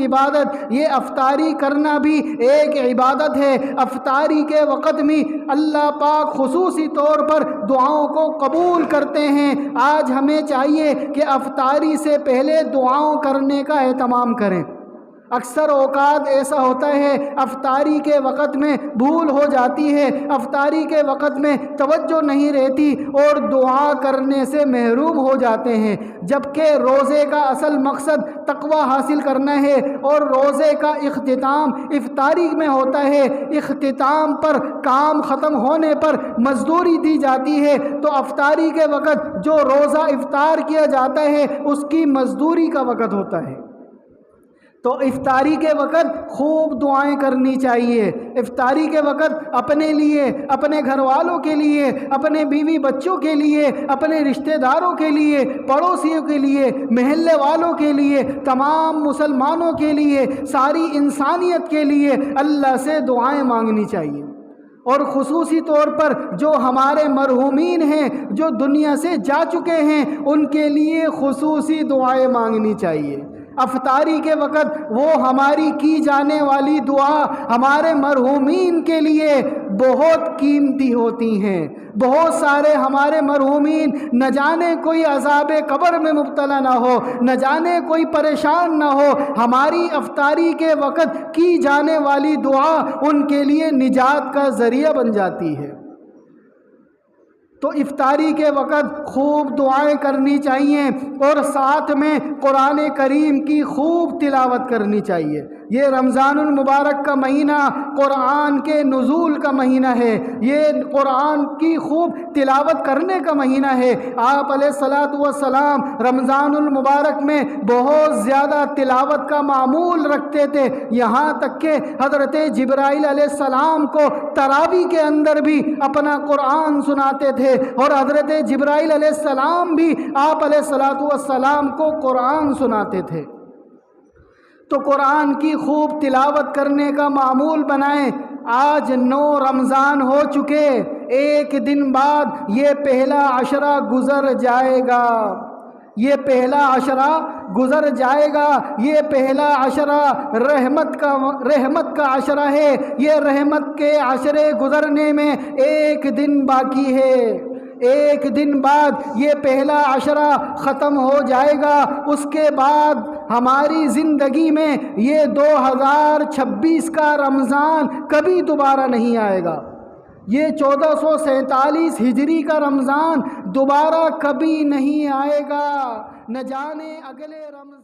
عبادت، یہ افطاری کرنا بھی ایک عبادت ہے۔ افطاری کے وقت میں اللہ پاک خصوصی طور پر دعاؤں کو قبول کرتے ہیں۔ آج ہمیں چاہیے کہ افطاری سے پہلے دعاؤں کرنے کا اہتمام کریں۔ اکثر اوقات ایسا ہوتا ہے افطاری کے وقت میں بھول ہو جاتی ہے، افطاری کے وقت میں توجہ نہیں رہتی اور دعا کرنے سے محروم ہو جاتے ہیں، جبکہ روزے کا اصل مقصد تقوی حاصل کرنا ہے اور روزے کا اختتام افطاری میں ہوتا ہے۔ اختتام پر کام ختم ہونے پر مزدوری دی جاتی ہے، تو افطاری کے وقت جو روزہ افطار کیا جاتا ہے اس کی مزدوری کا وقت ہوتا ہے۔ تو افطاری کے وقت خوب دعائیں کرنی چاہیے۔ افطاری کے وقت اپنے لیے، اپنے گھر والوں کے لیے، اپنے بیوی بچوں کے لیے، اپنے رشتہ داروں کے لیے، پڑوسیوں کے لیے، محلے والوں کے لیے، تمام مسلمانوں کے لیے، ساری انسانیت کے لیے اللہ سے دعائیں مانگنی چاہیے۔ اور خصوصی طور پر جو ہمارے مرحومین ہیں، جو دنیا سے جا چکے ہیں، ان کے لیے خصوصی دعائیں مانگنی چاہیے۔ افطاری کے وقت وہ ہماری کی جانے والی دعا ہمارے مرحومین کے لیے بہت قیمتی ہوتی ہیں۔ بہت سارے ہمارے مرحومین نہ جانے کوئی عذاب قبر میں مبتلا نہ ہو، نہ جانے کوئی پریشان نہ ہو، ہماری افطاری کے وقت کی جانے والی دعا ان کے لیے نجات کا ذریعہ بن جاتی ہے۔ تو افطاری کے وقت خوب دعائیں کرنی چاہیے اور ساتھ میں قرآن کریم کی خوب تلاوت کرنی چاہیے۔ یہ رمضان المبارک کا مہینہ قرآن کے نزول کا مہینہ ہے، یہ قرآن کی خوب تلاوت کرنے کا مہینہ ہے۔ آپ علیہ الصلاۃ والسلام رمضان المبارک میں بہت زیادہ تلاوت کا معمول رکھتے تھے، یہاں تک کہ حضرت جبرائیل علیہ السلام کو تراویح کے اندر بھی اپنا قرآن سناتے تھے، اور حضرت جبرائیل علیہ السلام بھی آپ علیہ الصلاۃ والسلام کو قرآن سناتے تھے۔ تو قرآن کی خوب تلاوت کرنے کا معمول بنائیں۔ آج 9 رمضان ہو چکے، ایک دن بعد یہ پہلا عشرہ گزر جائے گا، یہ پہلا عشرہ گزر جائے گا۔ یہ پہلا عشرہ رحمت کا عشرہ ہے، یہ رحمت کے عشرے گزرنے میں ایک دن باقی ہے۔ ایک دن بعد یہ پہلا عشرہ ختم ہو جائے گا، اس کے بعد ہماری زندگی میں یہ 2026 کا رمضان کبھی دوبارہ نہیں آئے گا۔ یہ 1447 ہجری کا رمضان دوبارہ کبھی نہیں آئے گا، نہ جانے اگلے رمضان